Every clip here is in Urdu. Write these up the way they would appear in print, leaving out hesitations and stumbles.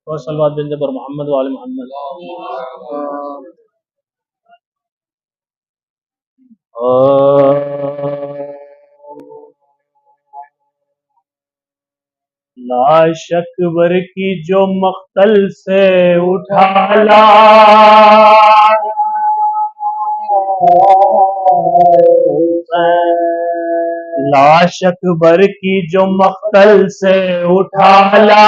وصلوات بن جبر محمد وآل محمد. لا شکبر کی جو مقتل سے اٹھا لا، لاش اکبر کی جو مقتل سے اٹھا لا،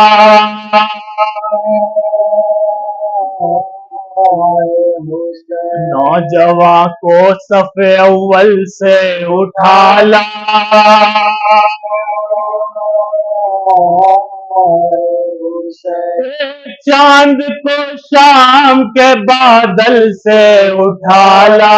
نوجوان کو صف اول سے اٹھا لا، چاند کو شام کے بادل سے اٹھا لا،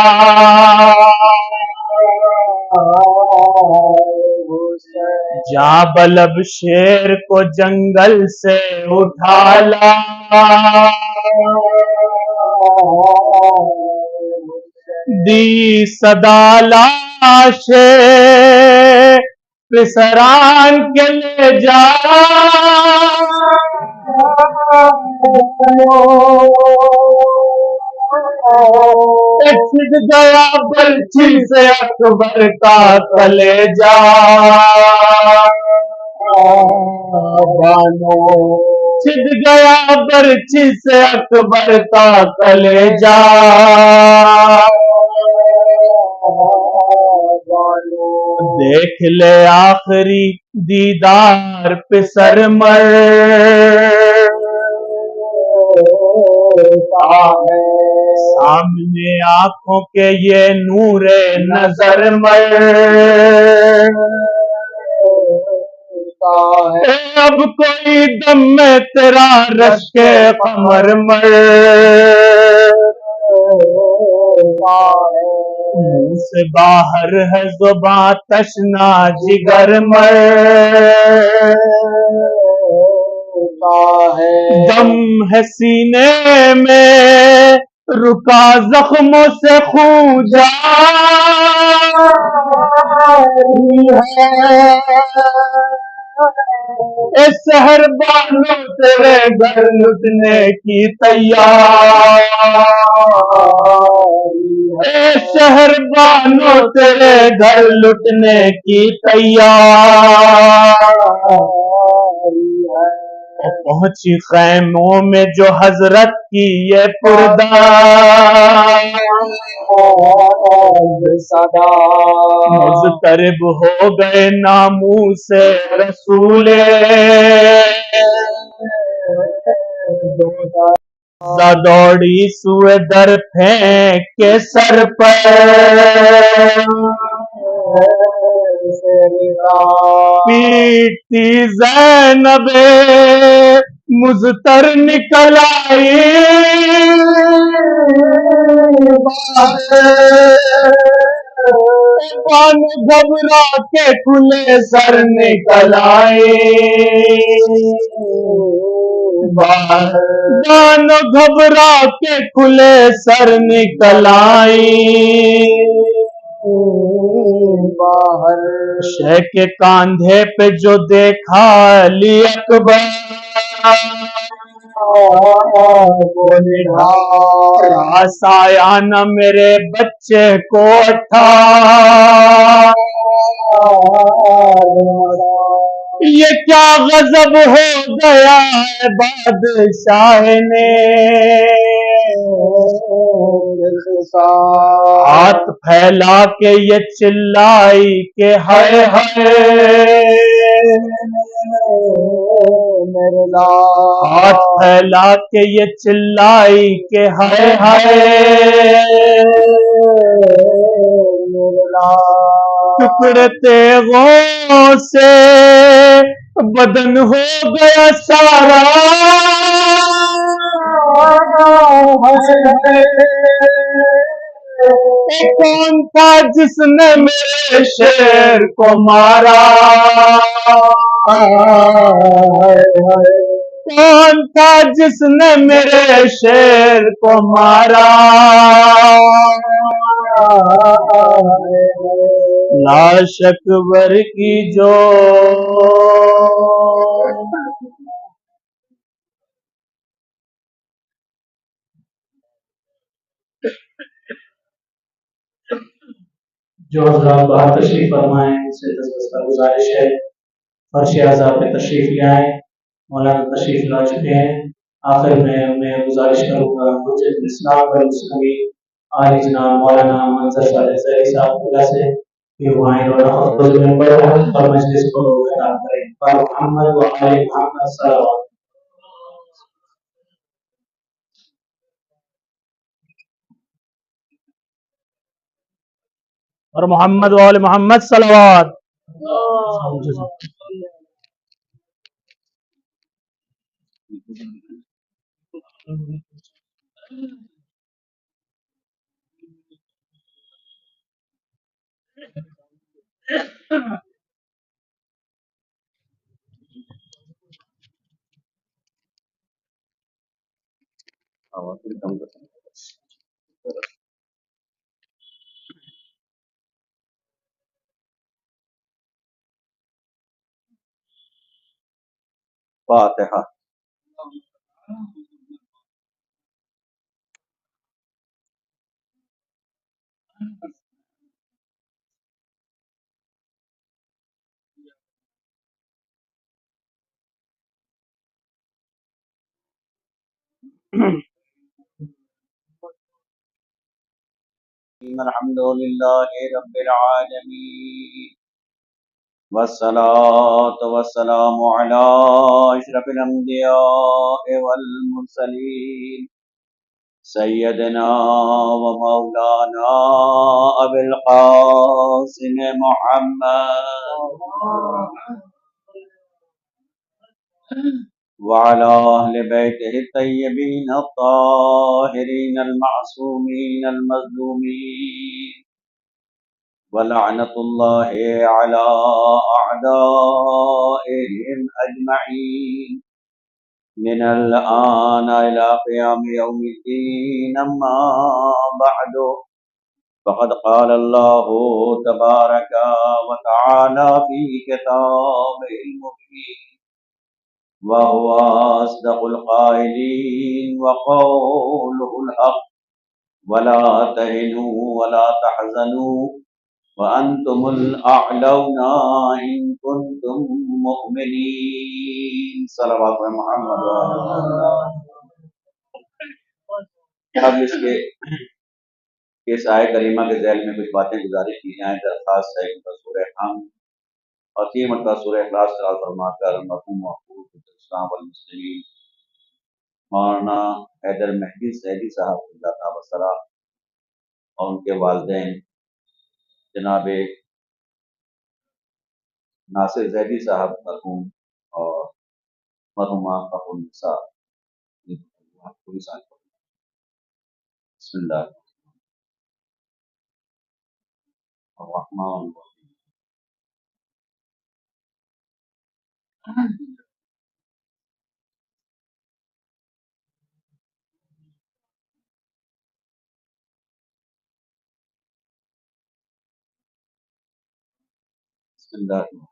جابلب شیر کو جنگل سے اٹھا لا، دی صدا لاش پسران کے لے جا، چھٹ گیا برچھی سے اکبر کا کلیجہ، چھٹ گیا برچھی سے اکبر کا کلیجہ، دیکھ لے آخری دیدار پسر مرتا ہے، سامنے آنکھوں کے یہ نور نظر مرتا ہے، اب کوئی دم میں تیرا رشک قمر مرتا ہے، منہ سے باہر ہے زباں تشنا جگر مرتا ہے، دم ہے سینے میں رکا زخموں سے خون جاری ہے، اے شہر بانو تیرے گھر لٹنے کی تیاری، اے شہر بانو تیرے گھر لٹنے کی تیاری ہے، پہنچی خیموں میں جو حضرت کی یہ پرداز صدا، مضطرب ہو گئے ناموس رسول دوڑی سوئے در پھینک کے سر پر، پیٹتی زینب مضطر نکل آئی، بان گھبرا کے کھلے سر نکل آئے، بان گھبرا کے کھلے سر نکل آئی، باہر شے کے کاندھے پہ جو دیکھا علی اکبر، راس آیا نہ میرے بچے کو اٹھا، یہ کیا غضب ہو گیا ہے بادشاہ نے، ہاتھ پھیلا کے یہ چلائی کہ ہائے ہائے، ہاتھ پھیلا کے یہ چلائی کہ ہائے ہائے، ٹکڑے تیغوں سے بدن ہو گیا سارا، کون تھا جس نے میرے شیر کو مارا، کون تھا جس نے میرے شیر کو مارا، لاش اکبر کی جو جو حضرات باہر تشریف فرمائے ان سے دستبستہ گزارش ہے فرش اعضاء پہ تشریف لے آئے. مولانا تشریف لا چکے ہیں. آخر میں گزارش کروں گا حجت الاسلام والمسلمین عالی جناب مولانا منظر صالح زہری صاحب کو سے کہ وہ آئیں اور افضل ممبر اور مجلس کو خطاب کریں. پر محمد و آل محمد صلی اللہ علیہ وسلم. اور محمد و آل محمد صلوات. فاتحہ. الحمد للہ رب العالمین والصلاة والسلام علی اشرف الانبیاء والمرسلین سیدنا و مولانا ابی القاسم محمد وعلى أهل بيته الطيبين الطاهرين المعصومين المظلومين ولعنة الله على أعدائهم أجمعين من الآن إلى قيام يوم الدين. أما بعد فقد قال الله تبارك وتعالى في كتابه المبين وهو أصدق القائلين وقوله الحق ولا تهنوا ولا تحزنوا وأنتم الأعلون إن كنتم مؤمنين. صلوات محمد. اب اس آیت کریمہ کے ذیل میں کچھ باتیں گزارش کی جائیں. درخواست ہے کہ سورہ حمد اور 3 مرتبہ سورہ اخلاص تلاوت فرما کر مرحوم محفوظ الاسلام والمسلمین مولانا حیدر مہدی زیدی صاحب اللہ تعالی وسلم اور ان کے والدین جناب ناصر زیدی صاحب مرحوم اور مرحومہ فخر النساء پوری سال. بسم اللہ الرحمن الرحیم. بسم اللہ الرحمن.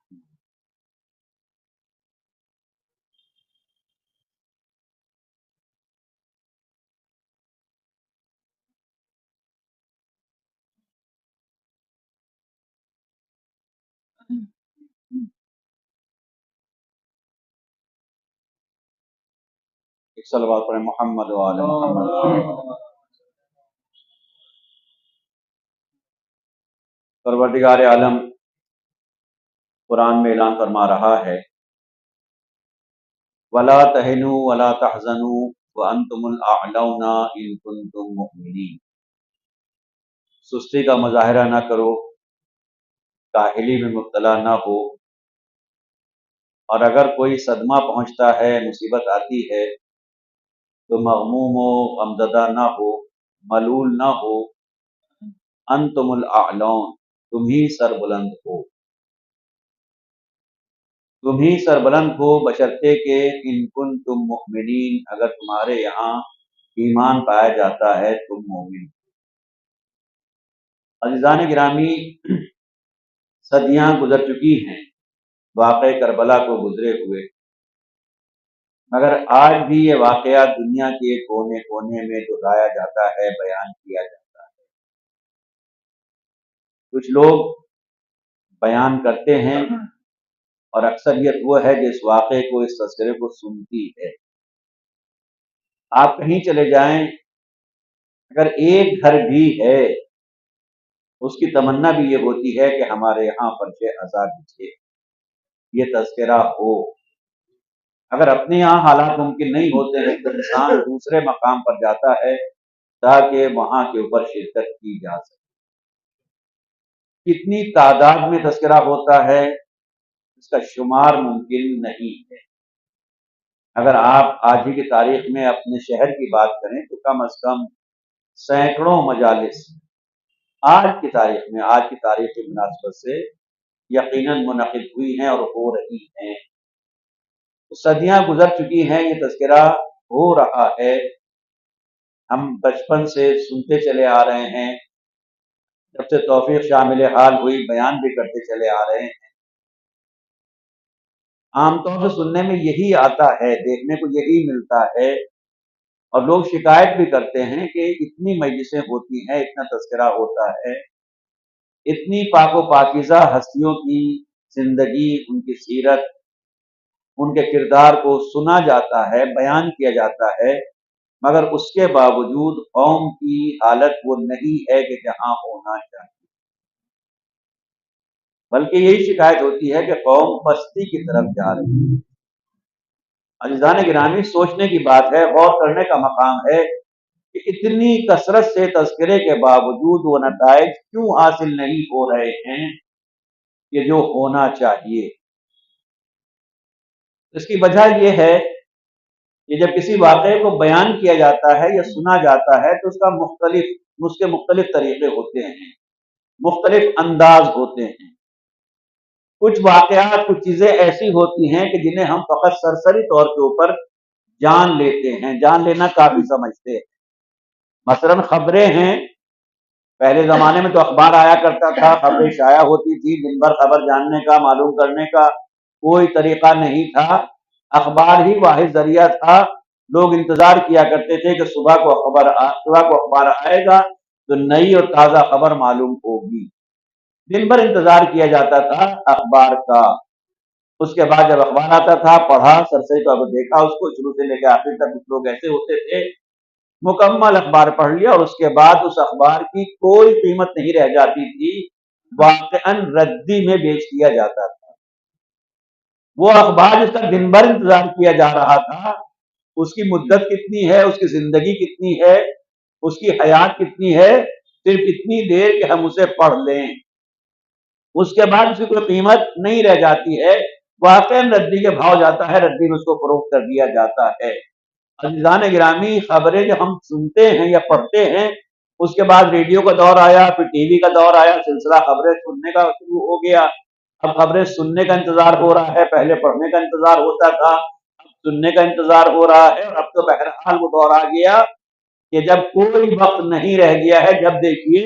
ایک صلوات پر محمد و آل محمد. پروردگار عالم قرآن میں اعلان فرما رہا ہے وَلَا تَهِنُوا وَلَا تَحْزَنُوا وَأَنْتُمُ الْأَعْلَوْنَ إِن كُنتُم مُؤْمِنِينَ. سستی کا مظاہرہ نہ کرو، کاہلی میں مبتلا نہ ہو، اور اگر کوئی صدمہ پہنچتا ہے، مصیبت آتی ہے تو مغموم و غمزدہ نہ ہو، ملول نہ ہو. انتم الاعلون، تم ہی سربلند ہو، تم ہی سربلند ہو بشرطے کہ ان کنتم مؤمنین، اگر تمہارے یہاں ایمان پایا جاتا ہے تم مومن. عزیزان گرامی، صدیاں گزر چکی ہیں واقع کربلا کو گزرے ہوئے. مگر آج بھی یہ واقعہ دنیا کے کونے کونے میں دہرایا جاتا ہے، بیان کیا جاتا ہے۔ کچھ لوگ بیان کرتے ہیں اور اکثریت وہ ہے جو اس واقعے کو، اس تذکرے کو سنتی ہے۔ آپ کہیں چلے جائیں، اگر ایک گھر بھی ہے اس کی تمنا بھی یہ ہوتی ہے کہ ہمارے یہاں فرش عزا بچھے، یہ تذکرہ ہو۔ اگر اپنے یہاں حالات ممکن نہیں ہوتے ہیں تو انسان دوسرے مقام پر جاتا ہے تاکہ وہاں کے اوپر شرکت کی جا سکے۔ کتنی تعداد میں تذکرہ ہوتا ہے اس کا شمار ممکن نہیں ہے۔ اگر آپ آج ہی کی تاریخ میں اپنے شہر کی بات کریں تو کم از کم سینکڑوں مجالس آج کی تاریخ میں، آج کی تاریخ کی مناسبت سے یقیناً منعقد ہوئی ہیں اور ہو رہی ہیں۔ صدیاں گزر چکی ہیں، یہ تذکرہ ہو رہا ہے، ہم بچپن سے سنتے چلے آ رہے ہیں، جب سے توفیق شامل حال ہوئی بیان بھی کرتے چلے آ رہے ہیں۔ عام طور سے سننے میں یہی آتا ہے، دیکھنے کو یہی ملتا ہے، اور لوگ شکایت بھی کرتے ہیں کہ اتنی مجلسیں ہوتی ہیں، اتنا تذکرہ ہوتا ہے، اتنی پاک و پاکیزہ ہستیوں کی زندگی، ان کی سیرت، ان کے کردار کو سنا جاتا ہے، بیان کیا جاتا ہے، مگر اس کے باوجود قوم کی حالت وہ نہیں ہے کہ جہاں ہونا چاہیے، بلکہ یہی شکایت ہوتی ہے کہ قوم پستی کی طرف جا رہی ہے۔ عزیزان گرامی، سوچنے کی بات ہے، غور کرنے کا مقام ہے کہ اتنی کثرت سے تذکرے کے باوجود وہ نتائج کیوں حاصل نہیں ہو رہے ہیں کہ جو ہونا چاہیے۔ اس کی وجہ یہ ہے کہ جب کسی واقعے کو بیان کیا جاتا ہے یا سنا جاتا ہے تو اس کے مختلف طریقے ہوتے ہیں، مختلف انداز ہوتے ہیں۔ کچھ واقعات، کچھ چیزیں ایسی ہوتی ہیں کہ جنہیں ہم فقط سرسری طور کے اوپر جان لیتے ہیں، جان لینا کافی سمجھتے ہیں۔ مثلاً خبریں ہیں، پہلے زمانے میں تو اخبار آیا کرتا تھا، خبریں شائع ہوتی تھی، دن بھر خبر جاننے کا، معلوم کرنے کا کوئی طریقہ نہیں تھا، اخبار ہی واحد ذریعہ تھا۔ لوگ انتظار کیا کرتے تھے کہ صبح کو اخبار آئے گا تو نئی اور تازہ خبر معلوم ہوگی۔ دن بھر انتظار کیا جاتا تھا اخبار کا۔ اس کے بعد جب اخبار آتا تھا، پڑھا، سرسری طور پر دیکھا اس کو، شروع سے لے کے آخر تک۔ کچھ لوگ ایسے ہوتے تھے مکمل اخبار پڑھ لیا اور اس کے بعد اس اخبار کی کوئی قیمت نہیں رہ جاتی تھی، واقعاً ردی میں بیچ دیا جاتا تھا۔ وہ اخبار جس کا دن بھر انتظار کیا جا رہا تھا، اس کی مدت کتنی ہے، اس کی زندگی کتنی ہے، اس کی حیات کتنی ہے، صرف اتنی دیر کہ ہم اسے پڑھ لیں، اس کے بعد اس کی کوئی قیمت نہیں رہ جاتی ہے، واقعاً ردی کے بھاؤ جاتا ہے، ردی میں اس کو فروخت کر دیا جاتا ہے۔ عزیزان گرامی، خبریں جو ہم سنتے ہیں یا پڑھتے ہیں، اس کے بعد ریڈیو کا دور آیا، پھر ٹی وی کا دور آیا، سلسلہ خبریں سننے کا شروع ہو گیا۔ اب خبریں سننے کا انتظار ہو رہا ہے، پہلے پڑھنے کا انتظار ہوتا تھا، اب سننے کا انتظار ہو رہا ہے، اور اب تو بہرحال وہ دور آ گیا کہ جب کوئی وقت نہیں رہ گیا ہے، جب دیکھیے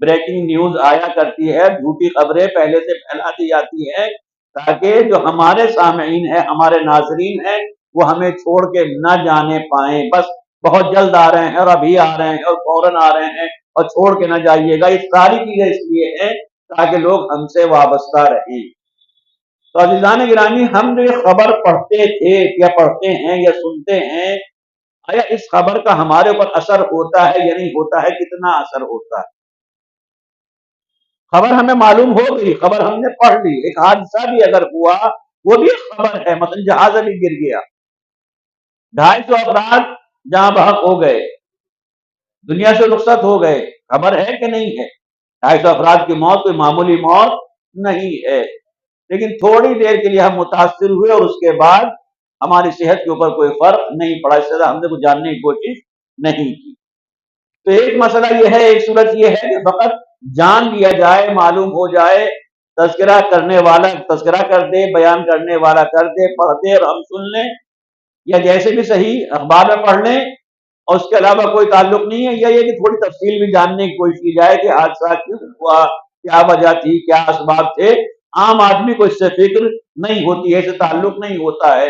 بریکنگ نیوز آیا کرتی ہے، جھوٹی خبریں پہلے سے پھیلا دی جاتی ہیں تاکہ جو ہمارے سامعین ہیں، ہمارے ناظرین ہیں، وہ ہمیں چھوڑ کے نہ جانے پائیں، بس بہت جلد آ رہے ہیں اور ابھی آ رہے ہیں اور فوراً آ رہے ہیں اور چھوڑ کے نہ جائیے گا۔ یہ ساری چیزیں اس لیے ہیں تاکہ لوگ ہم سے وابستہ رہیں۔ تو عزیزان گرامی، ہم جو یہ خبر پڑھتے تھے یا پڑھتے ہیں یا سنتے ہیں، آیا اس خبر کا ہمارے اوپر اثر ہوتا ہے یا نہیں ہوتا ہے؟ کتنا اثر ہوتا ہے؟ خبر ہمیں معلوم ہو گئی، خبر ہم نے پڑھ لی، ایک حادثہ بھی اگر ہوا وہ بھی ایک خبر ہے، مثلا جہاز ابھی گر گیا، 250 افراد جہاں بحق ہو گئے، دنیا سے رخصت ہو گئے، خبر ہے کہ نہیں ہے؟ 250 افراد کی موت کوئی معمولی موت نہیں ہے، لیکن تھوڑی دیر کے لیے ہم متاثر ہوئے اور اس کے بعد ہماری صحت کے اوپر کوئی فرق نہیں پڑا، اس سے ہم نے کچھ جاننے کی کوشش نہیں کی۔ تو ایک مسئلہ یہ ہے، ایک صورت یہ ہے کہ فقط جان لیا جائے، معلوم ہو جائے، تذکرہ کرنے والا تذکرہ کر دے، بیان کرنے والا کر دے، پڑھ دے اور ہم سن لیں، یا جیسے بھی صحیح اخبار میں پڑھ لیں اور اس کے علاوہ کوئی تعلق نہیں ہے، یا یہ کہ تھوڑی تفصیل بھی جاننے کی کوشش کی جائے کہ حادثہ کیوں ہوا، کیا وجہ تھی، کیا اسباب تھے۔ عام آدمی کو اس سے فکر نہیں ہوتی ہے، اس سے تعلق نہیں ہوتا ہے۔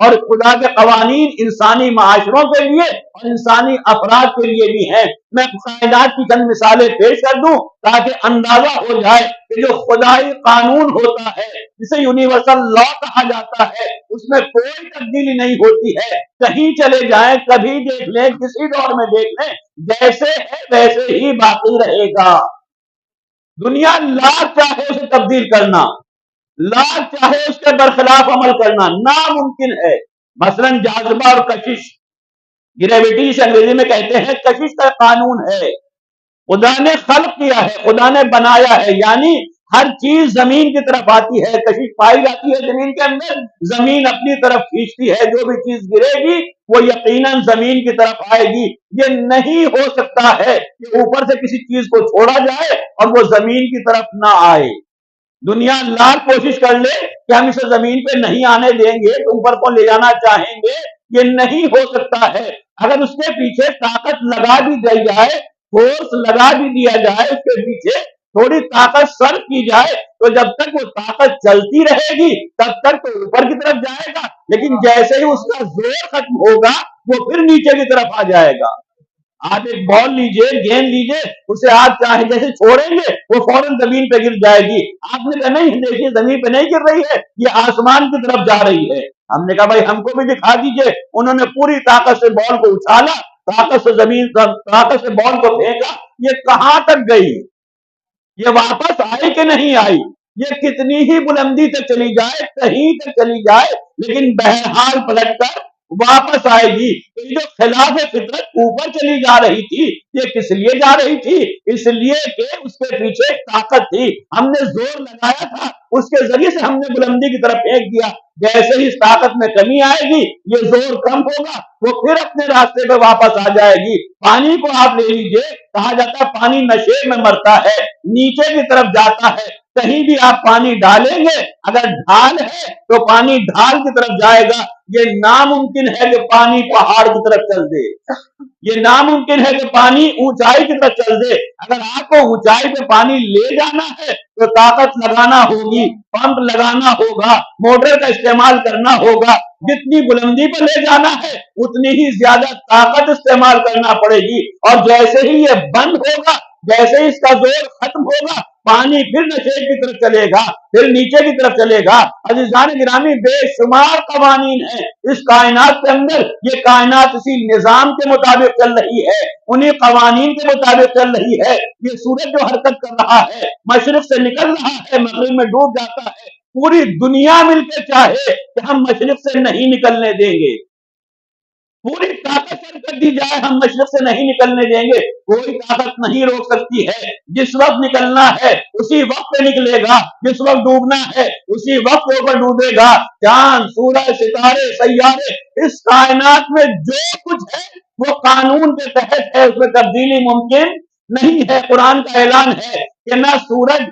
اور خدا کے قوانین انسانی معاشروں کے لیے اور انسانی افراد کے لیے بھی ہیں۔ میں کائنات کی چند مثالیں پیش کر دوں تاکہ اندازہ ہو جائے کہ جو خدائی قانون ہوتا ہے جسے یونیورسل لا کہا جاتا ہے اس میں کوئی تبدیلی نہیں ہوتی ہے۔ کہیں چلے جائیں، کبھی دیکھ لیں، کسی دور میں دیکھ لیں، جیسے ہے ویسے ہی باقی رہے گا۔ دنیا لاکھ چاہے اسے تبدیل کرنا، لاکھ چاہے اس کے برخلاف عمل کرنا ناممکن ہے۔ مثلا جاذبہ اور کشش، گریویٹی جسے انگریزی میں کہتے ہیں، کشش کا قانون ہے، خدا نے خلق کیا ہے، خدا نے بنایا ہے، یعنی ہر چیز زمین کی طرف آتی ہے، کشش پائی جاتی ہے زمین کے اندر، زمین اپنی طرف کھینچتی ہے، جو بھی چیز گرے گی وہ یقیناً زمین کی طرف آئے گی۔ یہ نہیں ہو سکتا ہے کہ اوپر سے کسی چیز کو چھوڑا جائے اور وہ زمین کی طرف نہ آئے۔ دنیا لاکھ کوشش کر لے کہ ہم اسے زمین پہ نہیں آنے دیں گے تو اوپر کو لے جانا چاہیں گے، یہ نہیں ہو سکتا ہے۔ اگر اس کے پیچھے طاقت لگا بھی دی جائے، فورس لگا بھی دیا جائے، اس کے پیچھے تھوڑی طاقت صرف کی جائے تو جب تک وہ طاقت چلتی رہے گی تب تک تو اوپر کی طرف جائے گا، لیکن جیسے ہی اس کا زور ختم ہوگا وہ پھر نیچے کی طرف آ جائے گا۔ آپ ایک بال لیجئے، گیند لیجئے، اسے آپ چاہے جیسے چھوڑیں گے وہ فوراً زمین پہ گر جائے گی۔ آپ نے کہا نہیں دیکھیے زمین پہ نہیں گر رہی ہے، یہ آسمان کی طرف جا رہی ہے۔ ہم نے کہا بھائی ہم کو بھی دکھا دیجئے۔ انہوں نے پوری طاقت سے بال کو اچھالا، طاقت سے بال کو پھینکا، یہ کہاں تک گئی؟ یہ واپس آئی کہ نہیں آئی؟ یہ کتنی ہی بلندی تک چلی جائے، کہیں تک چلی جائے، لیکن بہرحال پلٹ کر واپس آئے گی۔ یہ جو خلاف فطرت اوپر چلی جا رہی تھی، یہ کس لیے جا رہی تھی؟ اس لیے کہ اس کے پیچھے طاقت تھی، ہم نے زور لگایا تھا، اس کے ذریعے سے ہم نے بلندی کی طرف پھینک دیا۔ جیسے ہی اس طاقت میں کمی آئے گی، یہ زور کم ہوگا، وہ پھر اپنے راستے پہ واپس آ جائے گی۔ پانی کو آپ لے لیجئے، کہا جاتا ہے پانی نشے میں مرتا ہے، نیچے کی طرف جاتا ہے۔ کہیں بھی آپ پانی ڈالیں گے، اگر ڈھال ہے تو پانی ڈھال کی طرف جائے گا۔ یہ ناممکن ہے کہ پانی پہاڑ کی طرف چل دے، یہ ناممکن ہے کہ پانی اونچائی کی طرف چل دے۔ اگر آپ کو اونچائی پہ پانی لے جانا ہے تو طاقت لگانا ہوگی، پمپ لگانا ہوگا، موٹر کا استعمال کرنا ہوگا۔ جتنی بلندی پہ لے جانا ہے اتنی ہی زیادہ طاقت استعمال کرنا پڑے گی، اور جیسے ہی یہ بند ہوگا، جیسے ہی اس کا زور ختم ہوگا، پانی پھر نشے کی طرف چلے گا، پھر نیچے کی طرف چلے گا۔ عزیزان گرامی، بے شمار قوانین ہیں اس کائنات کے اندر، یہ کائنات اسی نظام کے مطابق چل رہی ہے، انہی قوانین کے مطابق چل رہی ہے۔ یہ سورج جو حرکت کر رہا ہے، مشرق سے نکل رہا ہے، مغرب میں ڈوب جاتا ہے، پوری دنیا مل کے چاہے کہ ہم مشرق سے نہیں نکلنے دیں گے، پوری طاقت سے کر دی جائے ہم مشرق سے نہیں نکلنے دیں گے، کوئی طاقت نہیں روک سکتی ہے۔ جس وقت نکلنا ہے اسی وقت پہ نکلے گا، جس وقت ڈوبنا ہے اسی وقت اوپر ڈوبے گا۔ چاند، سورج، ستارے، سیارے، اس کائنات میں جو کچھ ہے وہ قانون کے تحت ہے، اس میں تبدیلی ممکن نہیں ہے۔ قرآن کا اعلان ہے کہ نہ سورج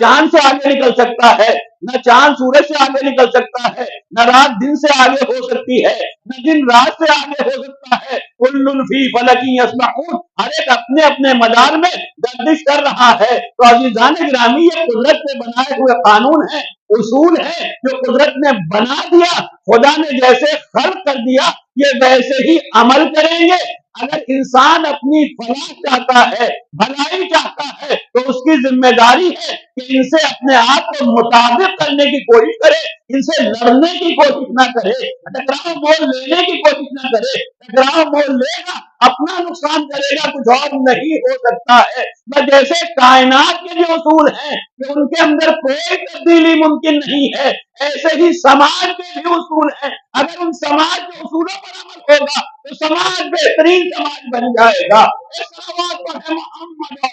چاند سے آگے نکل سکتا ہے، نہ چاند سورج سے آگے نکل سکتا ہے، نہ رات دن سے آگے ہو سکتی ہے، نہ دن رات سے آگے ہو سکتا ہے۔ کل فی فلک یسبحون، ہر ایک اپنے اپنے مدار میں گردش کر رہا ہے۔ تو عزیزان گرامی، یہ قدرت سے بنائے ہوئے قانون ہیں، اصول ہیں جو قدرت نے بنا دیا، خدا نے جیسے خلق کر دیا یہ ویسے ہی عمل کریں گے۔ اگر انسان اپنی فلاح چاہتا ہے، بھلائی چاہتا ہے، تو اس کی ذمہ داری ہے کہ ان سے اپنے آپ کو مطابق کرنے کی کوشش کرے، ان سے لڑنے کی کوشش نہ کرے، ٹکراؤ مول لینے کی کوشش نہ کرے۔ ٹکراؤ مول لے گا اپنا نقصان کرے گا، کچھ اور نہیں ہو سکتا ہے۔ بس جیسے کائنات کے جو اصول ہیں کہ ان کے اندر کوئی تبدیلی ممکن نہیں ہے، ایسے ہی سماج کے بھی اصول ہیں۔ اگر ان سماج کے اصولوں پر عمل ہوگا تو سماج بہترین سماج بن جائے گا۔ اس سماج پر ہے محمد،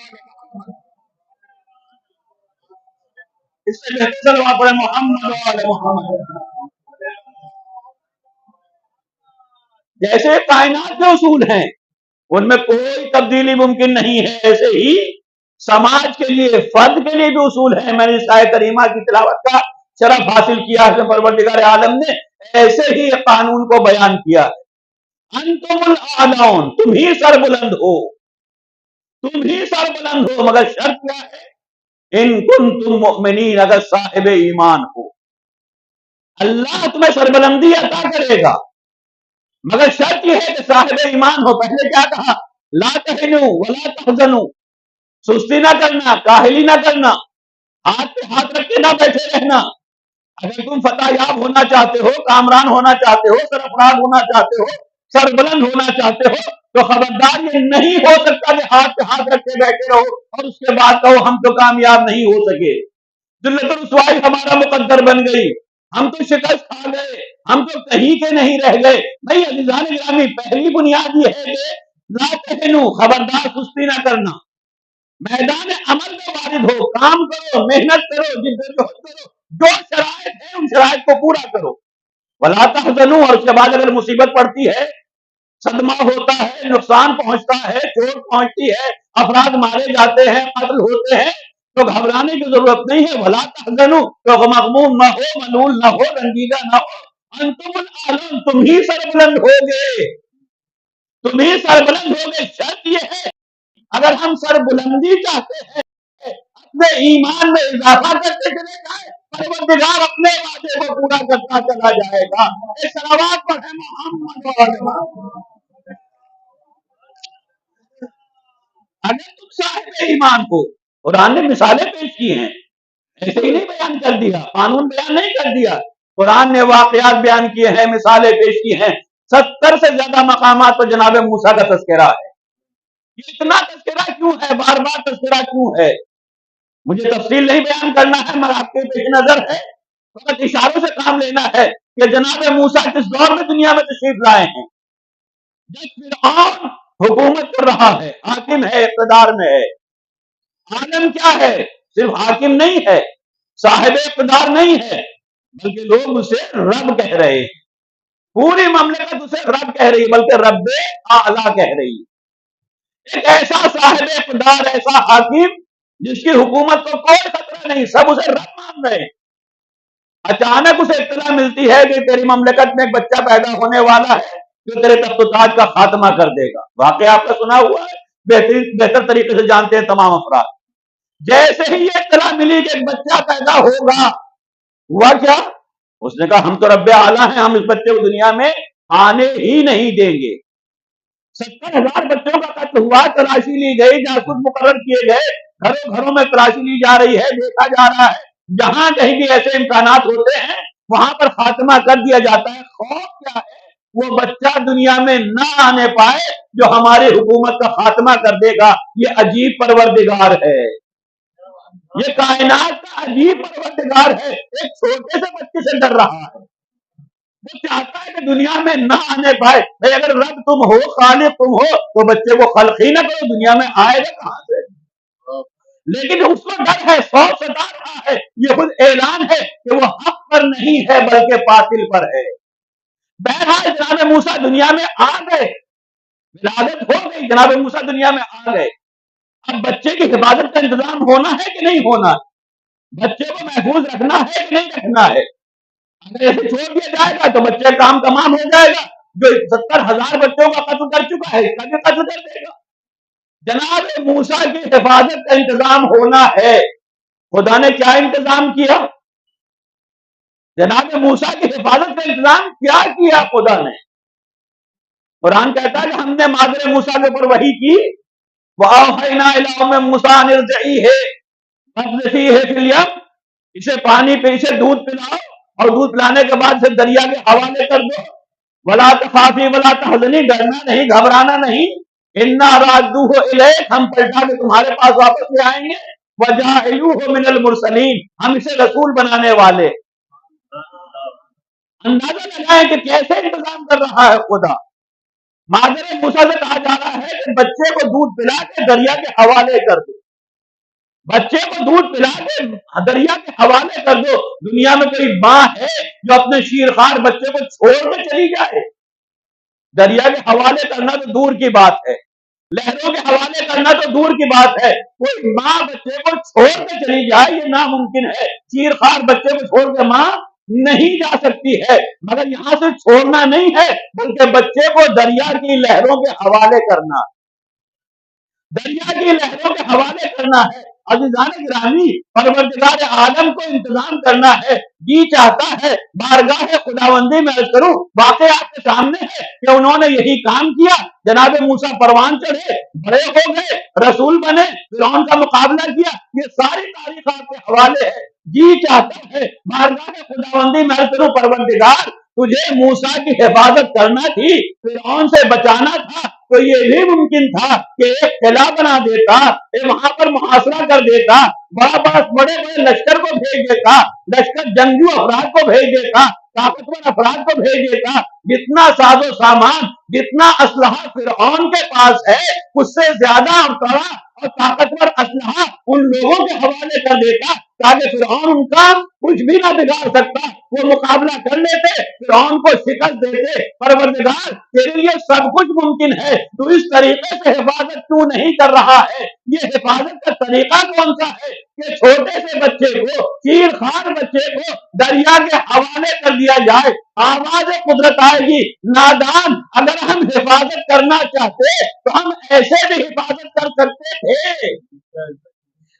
اس سے بہتر وہاں پر محمد۔ جیسے کائنات کے اصول ہیں ان میں کوئی تبدیلی ممکن نہیں ہے، ایسے ہی سماج کے لیے، فرد کے لیے بھی اصول ہیں۔ میں نے اس آیت کریمہ کی تلاوت کا شرف حاصل کیا ہے، پروردگار عالم نے ایسے ہی قانون کو بیان کیا ہے۔ انتم الاعلون، تم ہی سربلند ہو، تم ہی سربلند ہو، مگر شرط کیا ہے؟ ان کنتم مؤمنین، اگر صاحب ایمان ہو۔ اللہ تمہیں سربلندی عطا کرے گا، مگر شرط یہ ہے کہ صاحب ایمان ہو۔ پہلے کیا کہا؟ لا تہنوا ولا تحزنوا، سستی نہ کرنا، کاہلی نہ کرنا، ہاتھ پہ ہاتھ رکھ کے نہ بیٹھے رہنا۔ اگر تم فتح یاب ہونا چاہتے ہو، کامران ہونا چاہتے ہو، سرفراز ہونا چاہتے ہو، سربلند ہونا چاہتے ہو، تو خبردار یہ نہیں ہو سکتا کہ ہاتھ پہ ہاتھ رکھ کے بیٹھے رہو اور اس کے بعد کہو ہم تو کامیاب نہیں ہو سکے، ذلت و رسوائی ہمارا مقدر بن گئی، ہم تو شکست کھا گئے، ہم تو کہیں کے نہیں رہ گئے۔ نہیں عزیزان گرامی، پہلی بنیاد یہ ہے کہ لا تہنوا، خبردار سستی نہ کرنا، میدان عمل میں وارد ہو، کام کرو، محنت کرو، جدوجہد کرو، جو شرائط ہے ان شرائط کو پورا کرو۔ ولا تحزنوا، اور اس کے بعد اگر مصیبت پڑتی ہے، صدمہ ہوتا ہے، نقصان پہنچتا ہے، چوٹ پہنچتی ہے، افراد مارے جاتے ہیں، قتل ہوتے ہیں، تو گھبرانے کی ضرورت نہیں ہے۔ ولا تحزنوا، تو مغموم نہ ہو، ملول نہ ہو، رنجیدہ نہ ہو، انتم الاعلون، تم ہی سربلند ہوگے، تم ہی سربلند ہوگے۔ شرط یہ ہے اگر ہم سربلندی چاہتے ہیں، اپنے ایمان میں اضافہ کرتے چلے جائیں، پروردگار اپنے وعدے کو پورا کرتا چلا جائے گا۔ ایک صلوات پڑھیں محمد اگر تم صاحب ایمان کو، قرآن نے مثالیں پیش کی ہیں، ایسے ہی نہیں بیان کر دیا، قانون بیان نہیں کر دیا، قرآن نے واقعات بیان کیے ہیں، مثالیں پیش کی ہیں۔ 70 سے زیادہ مقامات پر جناب موسیٰ کا تذکرہ ہے۔ یہ اتنا تذکرہ کیوں ہے، بار بار تذکرہ کیوں ہے؟ مجھے تفصیل نہیں بیان کرنا ہے، مگر آپ کے پیش نظر ہے، فقط اشاروں سے کام لینا ہے کہ جناب موسیٰ کس دور میں دنیا میں تشریف لائے ہیں؟ جب فرعون حکومت کر رہا ہے، حاکم ہے، اقتدار میں ہے۔ عالم کیا ہے؟ صرف حاکم نہیں ہے، صاحب اقتدار نہیں ہے، بلکہ لوگ اسے رب کہہ رہے ہیں، پوری مملکت اسے رب کہہ رہی ہے، بلکہ رب اعلیٰ کہہ رہی ہے۔ ایک ایسا صاحب اقتدار، ایسا حاکم جس کی حکومت کو کوئی خطرہ نہیں، سب اسے رب مان رہے ہیں۔ اچانک اسے اطلاع ملتی ہے کہ تیری مملکت میں ایک بچہ پیدا ہونے والا ہے جو تیرے تخت و تاج کا خاتمہ کر دے گا۔ واقعہ آپ نے سنا ہوا ہے، بہتر طریقے سے جانتے ہیں تمام افراد۔ جیسے ہی یہ اطلاع ملی کہ ایک بچہ پیدا ہوگا، ہوا کیا؟ اس نے کہا ہم تو رب اعلیٰ ہیں، ہم اس بچے کو دنیا میں آنے ہی نہیں دیں گے۔ 70,000 بچوں کا قتل ہوا، تلاشی لی گئی، جاسوس مقرر کیے گئے، گھروں گھروں میں تلاشی لی جا رہی ہے، دیکھا جا رہا ہے، جہاں کہیں بھی ایسے امکانات ہوتے ہیں وہاں پر خاتمہ کر دیا جاتا ہے۔ خوف کیا ہے؟ وہ بچہ دنیا میں نہ آنے پائے جو ہماری حکومت کا خاتمہ کر دے گا۔ یہ عجیب پروردگار ہے، یہ کائنات کا عجیب پروردگار ہے، ایک چھوٹے سے بچے سے ڈر رہا ہے، وہ چاہتا ہے کہ دنیا میں نہ آنے پائے۔ بھائی اگر رب تم ہو، خالق تم ہو، تو بچے کو خلق ہی نہ کرو، دنیا میں آئے گا کہاں سے؟ لیکن اس کو ڈر ہے، خوف ستا رہا ہے۔ یہ خود اعلان ہے کہ وہ حق پر نہیں ہے بلکہ باطل پر ہے۔ بہرحال جناب موسیٰ دنیا میں آ گئے، ولادت ہو گئی، جناب موسیٰ دنیا میں آ گئے۔ اب بچے کی حفاظت کا انتظام ہونا ہے کہ نہیں ہونا؟ بچے کو محفوظ رکھنا ہے کہ نہیں رکھنا ہے؟ اگر ایسے چھوڑ دیا جائے گا تو بچے کا کام تمام ہو جائے گا، جو 70,000 بچوں کا قتل کر چکا ہے اس کا بھی قتل کر دے گا۔ جناب موسیٰ کی حفاظت کا انتظام ہونا ہے۔ خدا نے کیا انتظام کیا؟ جناب موسیٰ کی حفاظت کا انتظام کیا کیا خدا نے؟ قرآن کہتا ہے کہ ہم نے مادر موسیٰ کے اوپر وحی کی، وَأَوْحَيْنَا إِلَىٰ أُمِّ مُوسَىٰ أَنِ ارْضِعِيهِ فَاقْذِفِيهِ فِي الْيَمِّ، اسے پانی پہ اسے دودھ پلاؤ اور دودھ پلانے کے بعد اسے دریا کے حوالے کر دو۔ وَلَا تَخَافِي وَلَا تَحْزَنِي، ڈرنا نہیں، گھبرانا نہیں، إِنَّا رَادُّوهُ إِلَيْكَ، ہم پلٹا کے تمہارے پاس واپس لے آئیں گے، وَجَاعِلُوهُ مِنَ الْمُرْسَلِينَ، ہم اسے رسول بنانے والے۔ اندازہ لگائیں کہ کیسے انتظام کر رہا ہے خدا۔ مادر موسیٰ سے کہا جا رہا ہے کہ بچے کو دودھ پلا کے دریا کے حوالے کر دو، بچے کو دودھ پلا کے دریا کے حوالے کر دو۔ دنیا میں کوئی ماں ہے جو اپنے شیرخوار بچے کو چھوڑ کے چلی جائے؟ دریا کے حوالے کرنا تو دور کی بات ہے، لہروں کے حوالے کرنا تو دور کی بات ہے، کوئی ماں بچے کو چھوڑ کے چلی جائے یہ ناممکن ہے۔ شیرخوار بچے کو چھوڑ کے ماں نہیں جا سکتی ہے، مگر یہاں سے چھوڑنا نہیں ہے بلکہ بچے کو دریا کی لہروں کے حوالے کرنا، دریا کی لہروں کے حوالے کرنا ہے۔ عزیزان گرامی، پروردگار عالم کو انتظام کرنا ہے، جی چاہتا ہے بارگاہ خداوندی میں عرض کروں، واقعہ آپ کے سامنے ہے کہ انہوں نے یہی کام کیا، جناب موسیٰ پروان چڑھے، بڑے ہو گئے، رسول بنے، فرعون کا مقابلہ کیا، یہ ساری تاریخ آپ کے حوالے ہے۔ جی چاہتا ہے بارگاہ خداوندی میں عرض کروں، پروردگار تجھے موسیٰ کی حفاظت کرنا تھی، فرعون سے بچانا تھا، تو یہ بھی ممکن تھا کہ ایک قلعہ بنا دیتا، وہاں پر محاصرہ کر دیتا، بڑے بڑے لشکر کو بھیج دیتا، لشکر جنگجو افراد کو بھیج دیتا، طاقتور افراد کو بھیج دیتا، جتنا ساز و سامان، جتنا اسلحہ فرعون کے پاس ہے، اس سے زیادہ اور بڑا اور طاقتور اسلحہ ان لوگوں کے حوالے کر دیتا، تاکہ فرعون ان کا کچھ بھی نہ بگاڑ سکتا، وہ مقابلہ کر لیتے، فرعون کو شکست دیتے۔ پروردگار تیرے لیے سب کچھ ممکن ہے، تو اس طریقے سے حفاظت کیوں نہیں کر رہا ہے؟ یہ حفاظت کا طریقہ کون سا ہے کہ چھوٹے سے بچے کو، چیر خار بچے کو دریا کے حوالے کر دیا جائے؟ آواز قدرت آئے گی، نادان، اگر ہم حفاظت کرنا چاہتے تو ہم ایسے بھی حفاظت کر سکتے تھے۔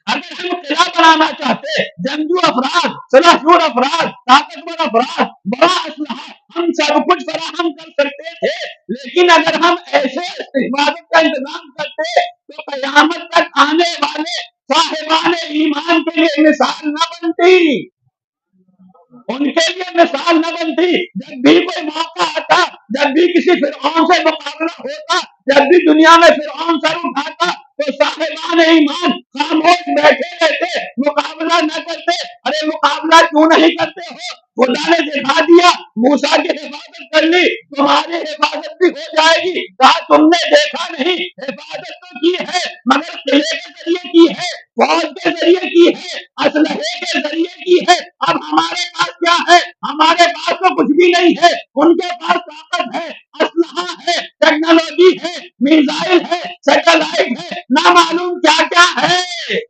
اگر ہم قلعہ بنانا چاہتے، جنگجو افراد، سلاحور افراد، طاقتور افراد، بڑا اسلحہ، ہم سب کچھ فراہم کر سکتے تھے، لیکن اگر ہم ایسے حفاظت کا انتظام کرتے تو قیامت تک آنے والے صاحبان ایمان کے لیے مثال نہ بنتی، ان کے لیے مثال نہ بنتی۔ جب بھی کوئی موقع آتا، جب بھی کسی فرعون سے مقابلہ ہوتا، جب بھی دنیا میں فرعون سر اٹھاتا، تو صاحبان ایمان خاموش بیٹھے رہتے، مقابلہ نہ کرتے۔ ارے مقابلہ کیوں نہیں کرتے ہو؟ خدا نے دکھا دیا، موسیٰ کی حفاظت کر لی، تمہاری حفاظت بھی ہو جائے گی۔ کہا تم نے دیکھا نہیں، حفاظت تو کی ہے، مگر قلعے کے ذریعے کی ہے، فوج کے ذریعے کی ہے، اسلحے کے ذریعے کی ہے۔ اب ہمارے پاس کیا ہے؟ ہمارے پاس تو کچھ بھی نہیں ہے، ان کے پاس طاقت ہے، اسلحہ ہے، ٹیکنالوجی ہے، میزائل ہے، سیٹلائٹ ہے، نہ معلوم کیا کیا ہے،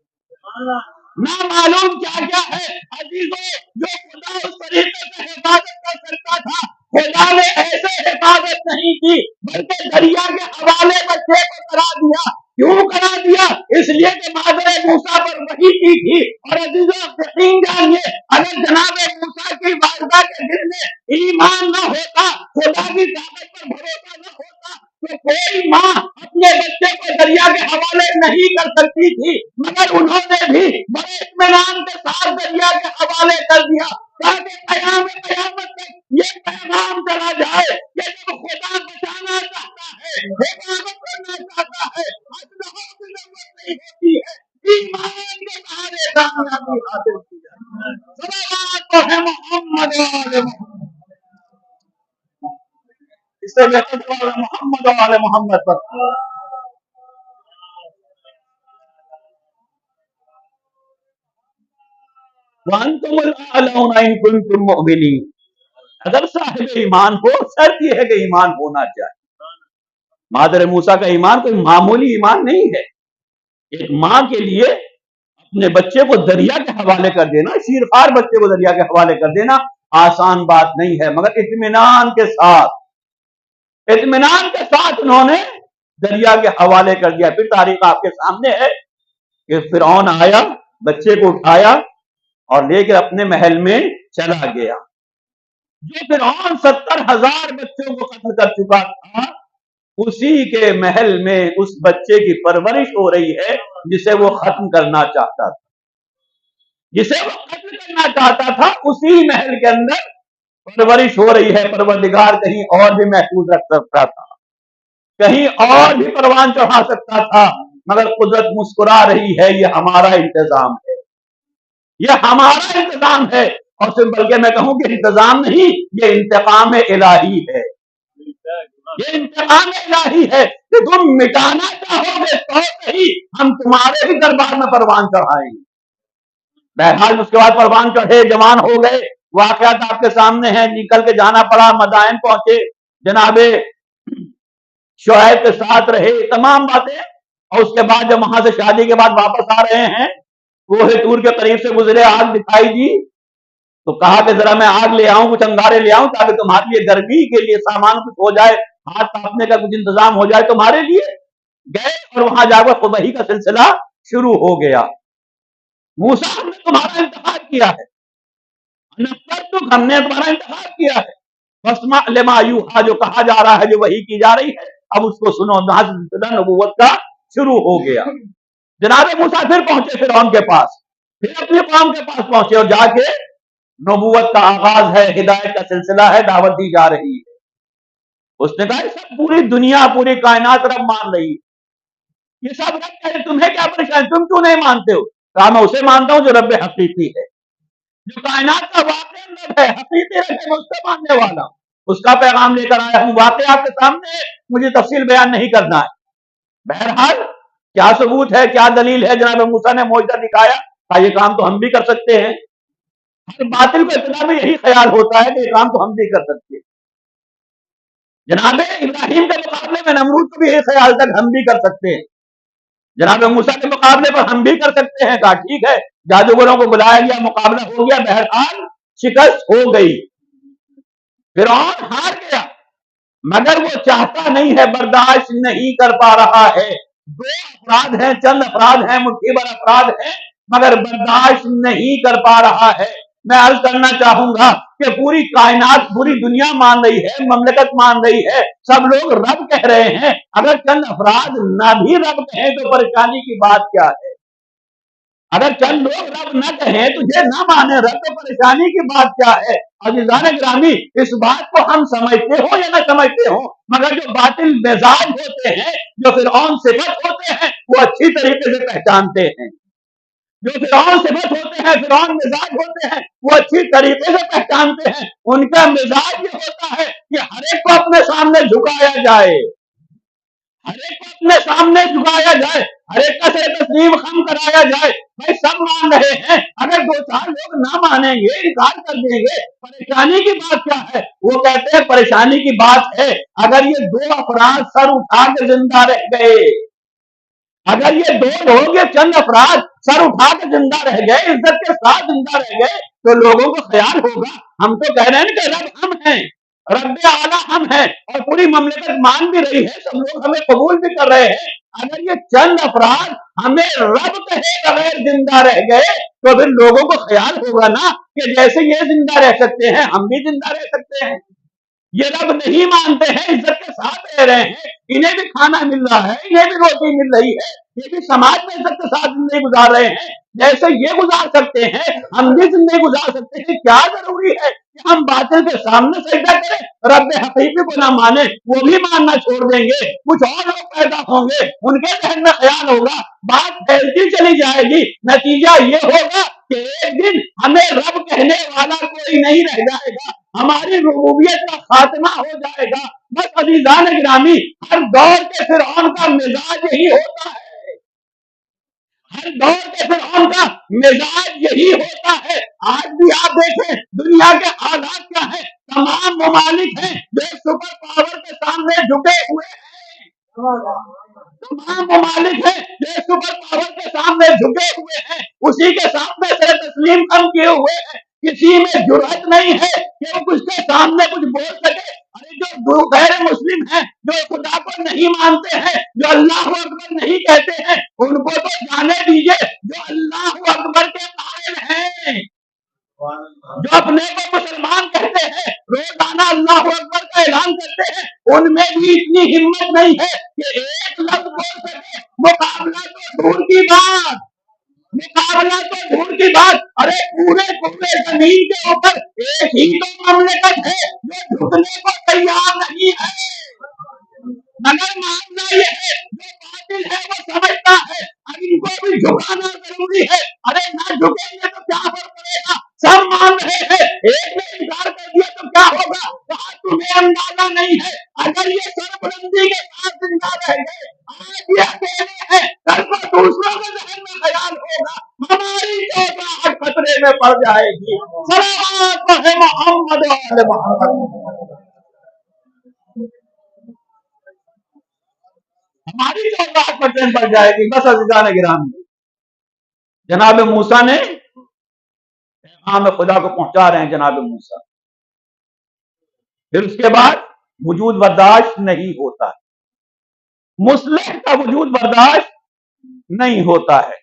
نہ معلوم کیا کیا ہے۔ عزیزوں، جو خدا اس طریقے سے حفاظت کر سکتا تھا، خدا نے ایسے حفاظت نہیں کی، بلکہ دریا کے حوالے بچے کو کرا دیا۔ کیوں کرا دیا؟ اس لیے کہ مادر موسیٰ پر وحی کی تھی۔ اور عزیزوں یقین جانیے، اگر جناب موسیٰ کی والدہ کے دل میں ایمان نہ ہوتا، خدا کی طاقت پر بھروسہ نہ ہوتا، تو کوئی ماں اپنے بچے کو دریا کے حوالے نہیں کر سکتی تھی، مگر انہوں نے بھی بڑے اطمینان کے ساتھ دریا کے حوالے کر دیا، تاکہ قیامت تک یہ پیغام چلا جائے کہ جب خدا بچانا چاہتا ہے، حفاظت کرنا چاہتا ہے، اسلحوں کی ضرورت نہیں ہوتی ہے، ایمان کے سہارے کامیابی حاصل کی جاتی ہے۔ صلوات ہے محمد وآل محمد، اس سے بہتر سوال محمد وآل محمد پر۔ وَأَنْتُمُ الْأَعْلَوْنَ إِن كُنتُم مُؤْمِنِينَ، اگر صاحب ایمان ہو، شرط یہ ہے کہ ایمان ہونا چاہیے۔ مادر موسیٰ کا ایمان کوئی معمولی ایمان نہیں ہے۔ ایک ماں کے لیے اپنے بچے کو دریا کے حوالے کر دینا، شیرخوار بچے کو دریا کے حوالے کر دینا آسان بات نہیں ہے، مگر اطمینان کے ساتھ انہوں نے دریا کے حوالے کر دیا۔ پھر تاریخ آپ کے سامنے ہے کہ فرعون آیا، بچے کو اٹھایا اور لے کر اپنے محل میں چلا گیا۔ جو فرعون 70,000 بچوں کو قتل کر چکا تھا، اسی کے محل میں اس بچے کی پرورش ہو رہی ہے جسے وہ ختم کرنا چاہتا تھا، جسے وہ قتل کرنا چاہتا تھا، اسی محل کے اندر پرورش ہو رہی ہے۔ پروردگار کہیں اور بھی محفوظ رکھ سکتا تھا، کہیں اور بھی پروان چڑھا سکتا تھا، مگر قدرت مسکرا رہی ہے، یہ ہمارا انتظام ہے، یہ ہمارا انتظام ہے۔ اور صرف بلکہ میں کہوں کہ انتظام نہیں، یہ انتقام الہی ہے، یہ انتقام الہی ہے کہ تم مٹانا چاہو گے تو صحیح، ہم تمہارے بھی دربار میں پروان چڑھائیں گے۔ بہرحال اس کے بعد پروان چڑھے، جوان ہو گئے، واقعات آپ کے سامنے ہیں، نکل کے جانا پڑا، مدائن پہنچے، جناب شعیب کے ساتھ رہے، تمام باتیں۔ اور اس کے بعد جب وہاں سے شادی کے بعد واپس آ رہے ہیں، کوہ طور کے قریب سے گزرے، آگ دکھائی دی تو کہا کہ ذرا میں آگ لے آؤں، کچھ انگارے لے آؤں تاکہ تمہارے لیے گرمی کے لیے سامان کچھ ہو جائے، ہاتھ کاپنے کا کچھ انتظام ہو جائے تمہارے لیے۔ گئے اور وہاں جا کر وحی کا سلسلہ شروع ہو گیا۔ موسیٰ ہم نے تمہارا انتخاب کیا ہے، ہم نے تمہارا انتخاب کیا ہے، فاسمع لما یوحیٰ جو کہا جا رہا ہے، جو وحی کی جا رہی ہے، اب اس کو سنو۔ نبوت کا شروع ہو گیا۔ جناب موسیٰ پھر پہنچے فرعون کے پاس، پھر اپنے قوم کے پاس پہنچے اور جا کے نبوت کا آغاز ہے، ہدایت کا سلسلہ ہے، دعوت دی جا رہی ہے۔ اس نے کہا یہ سب پوری دنیا پوری کائنات رب مان رہی ہے، یہ سب رب کہے تمہیں کیا پریشانی، تم کیوں نہیں مانتے ہو؟ کہا میں اسے مانتا ہوں جو رب حقیقی ہے، جو کائنات کا واقعی رب ہے، حقیقی رب ہے، میں اس سے ماننے والا ہوں، اس کا پیغام لے کر آیا ہوں۔ واقعی آپ کے سامنے مجھے تفصیل بیان نہیں کرنا ہے۔ بہرحال کیا ثبوت ہے، کیا دلیل ہے؟ جناب موسیٰ نے معجزہ دکھایا، کہا یہ کام تو ہم بھی کر سکتے ہیں۔ ہر باطل کو ابتدا میں یہی خیال ہوتا ہے کہ یہ کام تو ہم بھی کر سکتے ہیں۔ جناب ابراہیم کے مقابلے میں نمرود کو بھی یہی خیال تھا کہ ہم بھی کر سکتے ہیں، جناب موسیٰ کے مقابلے پر ہم بھی کر سکتے ہیں۔ کہا ٹھیک ہے، جادوگروں کو بلایا گیا، مقابلہ ہو گیا، بہرحال شکست ہو گئی، فرعون ہار گیا، مگر وہ چاہتا نہیں ہے، برداشت نہیں کر پا رہا ہے۔ دو افراد ہیں، چند افراد ہیں، مٹھی بھر افراد ہیں، مگر برداشت نہیں کر پا رہا ہے۔ میں عرض کرنا چاہوں گا کہ پوری کائنات پوری دنیا مان رہی ہے، مملکت مان رہی ہے، سب لوگ رب کہہ رہے ہیں، اگر چند افراد نہ بھی رب کہیں تو پریشانی کی بات کیا ہے؟ اگر چند لوگ رب نہ کہیں، تجھے نہ مانے رب، تو پریشانی کی بات کیا ہے؟ عزیزان گرامی، اس بات کو ہم سمجھتے ہو یا نہ سمجھتے ہو، مگر جو باطل مزاج ہوتے ہیں، جو فرعون صفت ہوتے ہیں، وہ اچھی طریقے سے پہچانتے ہیں۔ جو فرعون صفت ہوتے ہیں، فرعون مزاج ہوتے ہیں، وہ اچھی طریقے سے پہچانتے ہیں۔ ان کا مزاج یہ ہوتا ہے کہ ہر ایک کو اپنے سامنے جھکایا جائے، ہر ایک کو اپنے سامنے جھکایا جائے، ہر ایک کا سر تسلیم خم کرایا جائے۔ بھائی سب مان رہے ہیں، اگر دو چار لوگ نہ مانیں گے، انکار کر دیں گے، پریشانی کی بات کیا ہے؟ وہ کہتے ہیں پریشانی کی بات ہے اگر یہ دو افراد سر اٹھا کے زندہ رہ گئے، اگر یہ دو لوگ، یہ چند افراد سر اٹھا کے زندہ رہ گئے، عزت کے ساتھ زندہ رہ گئے، تو لوگوں کو خیال ہوگا ہم تو کہہ رہے ہیں کہ رب ہم ہیں، رب اعلیٰ ہم ہیں، اور پوری مملکت مان بھی رہی ہے، سب لوگ ہمیں قبول بھی کر رہے ہیں۔ اگر یہ چند افراد ہمیں رب کہے بغیر زندہ رہ گئے، تو پھر لوگوں کو خیال ہوگا نا کہ جیسے یہ زندہ رہ سکتے ہیں، ہم بھی زندہ رہ سکتے ہیں۔ یہ رب نہیں مانتے ہیں، عزت کے ساتھ رہ رہے ہیں، انہیں بھی کھانا مل رہا ہے، انہیں بھی روٹی مل رہی ہے، یہ بھی سماج میں عزت کے ساتھ زندگی گزار رہے ہیں، جیسے یہ گزار سکتے ہیں ہم بھی زندگی گزار سکتے ہیں۔ کیا ضروری ہے کہ ہم باطل کے سامنے سجدہ کریں، رب حقیقی کو نہ مانے، وہ بھی ماننا چھوڑ دیں گے، کچھ اور لوگ پیدا ہوں گے، ان کے ذہن میں خیال ہوگا، بات پھیلتی چلی جائے گی، نتیجہ یہ ہوگا کہ ایک دن ہمیں رب کہنے والا کوئی نہیں رہ جائے گا، ہماری ربوبیت کا خاتمہ ہو جائے گا۔ بس عزیزان گرامی، ہر دور کے فرعون کا مزاج یہی ہوتا ہے، ہر دور کے فرعون کا مزاج یہی ہوتا ہے۔ آج بھی آپ دیکھیں دنیا کے حالات کیا ہیں، تمام ممالک ہیں جو سپر پاور کے سامنے جھکے ہوئے ہیں، تمام ممالک ہیں جو سپر پاور کے سامنے جھکے ہوئے ہیں، اسی کے سامنے سر تسلیم خم کیے ہوئے ہیں، کسی میں جرأت نہیں ہے کہ وہ اس کے سامنے کچھ بول سکے۔ ارے جو غیر مسلم ہیں، جو خدا کو نہیں مانتے ہیں، جو اللہ اکبر نہیں کہتے ہیں، ان کو تو جانے دیجئے، جو اللہ اکبر کے قائل ہیں، جو اپنے کو مسلمان کہتے ہیں، روزانہ اللہ اکبر کا اعلان کرتے ہیں، ان میں بھی اتنی ہمت نہیں ہے کہ ایک لفظ بول سکے۔ مقابلہ تو دور کی بات، مقابلہ تو دور کی بات، ارے پورے زمین کے اوپر ایک ہی تو مملکت ہے جو جھکنے کو تیار نہیں ہے، مگر ماننا یہ ہے جو باطل ہے وہ سمجھتا ہے اب ان کو بھی جھکانا ضروری ہے۔ ارے نہ جھکیں گے تو کیا فرق پڑے گا، سب مان رہے ہیں، ایک نے انکار کر دیا تو کیا ہوگا؟ کہا تمہیں اندازہ نہیں ہے، اگر یہ سربلندی کے ساتھ زندہ رہ گئے، آج یہ اکیلے ہیں، کل کو دوسروں کے ذہن میں خیال ہوگا ہماری چوکاہٹ خطرے میں پڑ جائے گی۔ صلوات ہے محمد و آل محمد، ہماری چوکاہٹ خطرے میں پڑ جائے گی۔ بس عزیزان گرامی، جناب موسیٰ نے پیغام خدا کو پہنچا رہے ہیں، جناب موسیٰ، پھر اس کے بعد وجود برداشت نہیں ہوتا ہے، مصلح کا وجود برداشت نہیں ہوتا ہے۔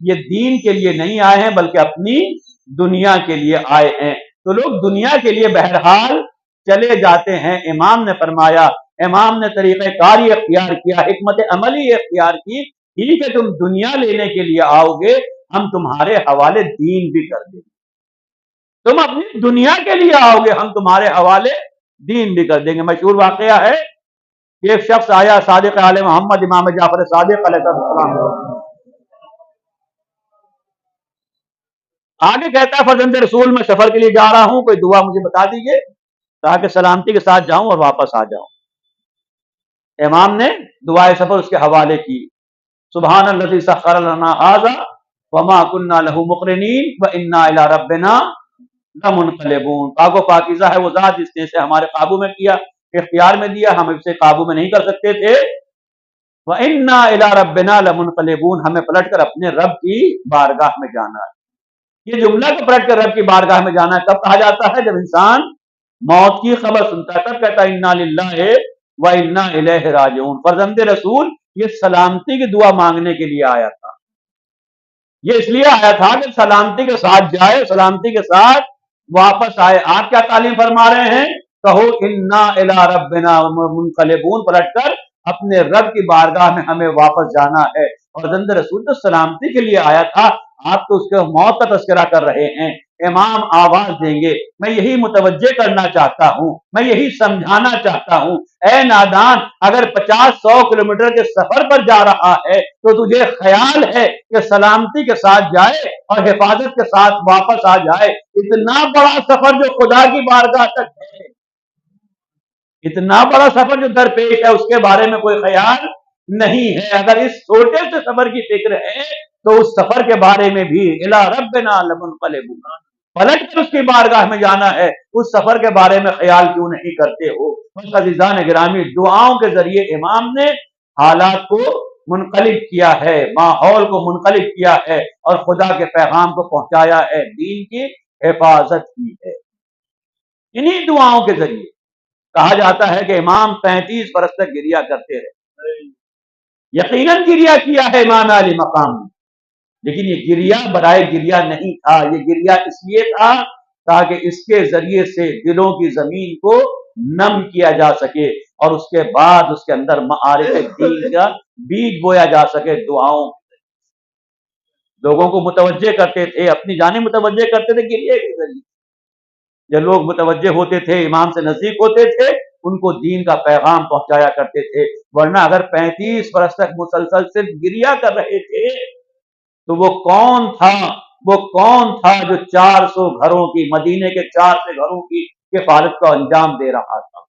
یہ دین کے لیے نہیں آئے ہیں بلکہ اپنی دنیا کے لیے آئے ہیں۔ تو لوگ دنیا کے لیے بہرحال چلے جاتے ہیں۔ امام نے فرمایا، امام نے طریقہ کاری اختیار کیا، حکمت عملی اختیار کی، ٹھیک ہے تم دنیا لینے کے لیے آؤ گے، ہم تمہارے حوالے دین بھی کر دیں گے۔ تم اپنی دنیا کے لیے آؤ گے، ہم تمہارے حوالے دین بھی کر دیں گے۔ مشہور واقعہ ہے کہ ایک شخص آیا صادق آل محمد امام جعفر صادق علیہ السلام، آگے کہتا ہے فرزند رسول میں سفر کے لیے جا رہا ہوں، کوئی دعا مجھے بتا دیجئے تاکہ سلامتی کے ساتھ جاؤں اور واپس آ جاؤں۔ امام نے دعائے سفر اس کے حوالے کی، سبحان الذی سخر لنا ھذا وما كنا له مقرنین وانا الی ربنا لمنقلبون۔ پاک و پاکیزہ ہے وہ ذات جس نے اسے ہمارے قابو میں کیا، اختیار میں دیا، ہم اسے قابو میں نہیں کر سکتے تھے۔ وَإِنَّا إِلَىٰ رَبِّنَا لَمُنْقَلِبُونَ، ہمیں پلٹ کر اپنے رب کی بارگاہ میں جانا ہے۔ یہ جملہ کہ پلٹ کر رب کی بارگاہ میں جانا ہے کب کہا جاتا ہے؟ جب انسان موت کی خبر سنتا ہے، تب کہتا ہے اِنَّا لِلَّهِ وَإِنَّا إِلَيْهِ رَاجِعُونَ۔ فرزند رسول یہ سلامتی کی دعا مانگنے کے لیے آیا تھا، یہ اس لیے آیا تھا کہ سلامتی کے ساتھ جائے، سلامتی کے ساتھ واپس آئے۔ آپ کیا تعلیم فرما رہے ہیں؟ کہو اِنَّا إِلَىٰ رَبِّنَا مُنْقَلِبُونَ، پلٹ کر اپنے رب کی بارگاہ میں ہمیں واپس جانا ہے۔ اور فرزند رسول تو سلامتی کے لیے آیا تھا، آپ تو اس کے موت کا تذکرہ کر رہے ہیں۔ امام آواز دیں گے، میں یہی متوجہ کرنا چاہتا ہوں، میں یہی سمجھانا چاہتا ہوں، اے نادان، اگر 50-100 کلومیٹر کے سفر پر جا رہا ہے تو تجھے خیال ہے کہ سلامتی کے ساتھ جائے اور حفاظت کے ساتھ واپس آ جائے؟ اتنا بڑا سفر جو خدا کی بارگاہ تک ہے، اتنا بڑا سفر جو درپیش ہے، اس کے بارے میں کوئی خیال نہیں ہے۔ اگر اس چھوٹے سے سفر کی فکر ہے تو اس سفر کے بارے میں بھی الی ربنا لمنقلبون، پلٹ کر اس کی بارگاہ میں جانا ہے، اس سفر کے بارے میں خیال کیوں نہیں کرتے ہو؟ عزیزان گرامی، دعاؤں کے ذریعے امام نے حالات کو منقلب کیا ہے، ماحول کو منقلب کیا ہے اور خدا کے پیغام کو پہنچایا ہے، دین کی حفاظت کی ہے انہی دعاؤں کے ذریعے۔ کہا جاتا ہے کہ امام 35 برس تک گریا کرتے رہے۔ یقیناً گریا کیا ہے امام علی مقام نے، لیکن یہ گریا برائے گریا نہیں تھا، یہ گریا اس لیے تھا تاکہ اس کے ذریعے سے دلوں کی زمین کو نم کیا جا سکے اور اس کے بعد اس کے اندر معارف دین کا بیج بویا جا سکے۔ دعاؤں لوگوں کو متوجہ کرتے تھے، اپنی جانب متوجہ کرتے تھے گریے کے ذریعے۔ جب لوگ متوجہ ہوتے تھے، امام سے نزدیک ہوتے تھے، ان کو دین کا پیغام پہنچایا کرتے تھے۔ ورنہ اگر 35 برس تک مسلسل صرف گریا کر رہے تھے تو وہ کون تھا جو 400 گھروں کی، مدینے کے 400 گھروں کی کفالت کو انجام دے رہا تھا؟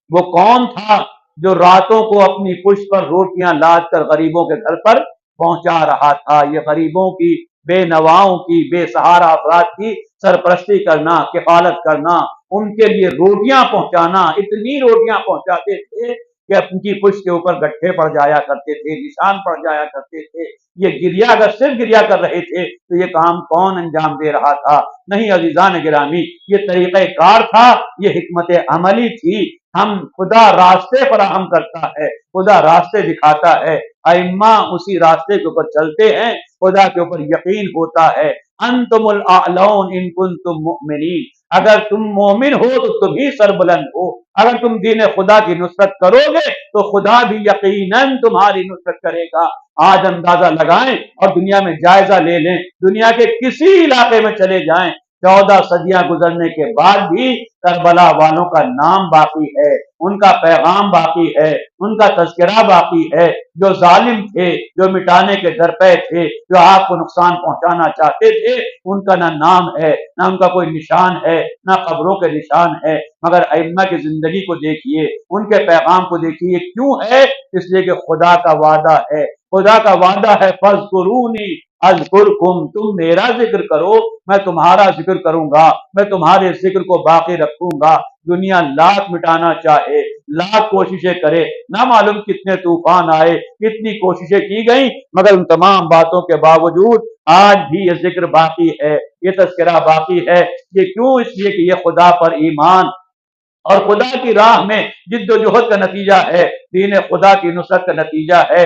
وہ کون تھا جو راتوں کو اپنی پشت پر روٹیاں لاد کر غریبوں کے گھر پر پہنچا رہا تھا؟ یہ غریبوں کی، بے نواؤں کی، بے سہارا افراد کی سرپرستی کرنا، کفالت کرنا، ان کے لیے روٹیاں پہنچانا، اتنی روٹیاں پہنچاتے تھے کہ ان کی پشت کے اوپر گٹھے پڑ جایا کرتے تھے، نشان پڑ جایا کرتے تھے۔ یہ گریا اگر صرف گریا کر رہے تھے تو یہ کام کون انجام دے رہا تھا؟ نہیں عزیزان گرامی، یہ طریقہ کار تھا، یہ حکمت عملی تھی۔ ہم خدا راستے فراہم کرتا ہے، خدا راستے دکھاتا ہے، ائمہ اسی راستے کے اوپر چلتے ہیں، خدا کے اوپر یقین ہوتا ہے۔ انتم الاعلون ان کنتم مؤمنین، اگر تم مومن ہو تو تم ہی سربلند ہو، اگر تم دین خدا کی نصرت کرو گے تو خدا بھی یقیناً تمہاری نصرت کرے گا۔ آج اندازہ لگائیں اور دنیا میں جائزہ لے لیں، دنیا کے کسی علاقے میں چلے جائیں، 14 صدیاں گزرنے کے بعد بھی کربلا والوں کا نام باقی ہے، ان کا پیغام باقی ہے، ان کا تذکرہ باقی ہے۔ جو ظالم تھے، جو مٹانے کے درپے تھے، جو آپ کو نقصان پہنچانا چاہتے تھے، ان کا نہ نام ہے، نہ ان کا کوئی نشان ہے، نہ قبروں کے نشان ہے۔ مگر ائمہ کی زندگی کو دیکھیے، ان کے پیغام کو دیکھیے، کیوں ہے؟ اس لیے کہ خدا کا وعدہ ہے، خدا کا وعدہ ہے فاذکرونی اذکرکم، تم میرا ذکر کرو میں تمہارا ذکر کروں گا، میں تمہارے ذکر کو باقی رکھوں گا۔ دنیا لاکھ مٹانا چاہے، لاکھ کوششیں کرے، نہ معلوم کتنے طوفان آئے، کتنی کوششیں کی گئیں، مگر ان تمام باتوں کے باوجود آج بھی یہ ذکر باقی ہے، یہ تذکرہ باقی ہے۔ یہ کیوں؟ اس لیے کہ یہ خدا پر ایمان اور خدا کی راہ میں جد و جہد کا نتیجہ ہے، دین خدا کی نصرت کا نتیجہ ہے۔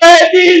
35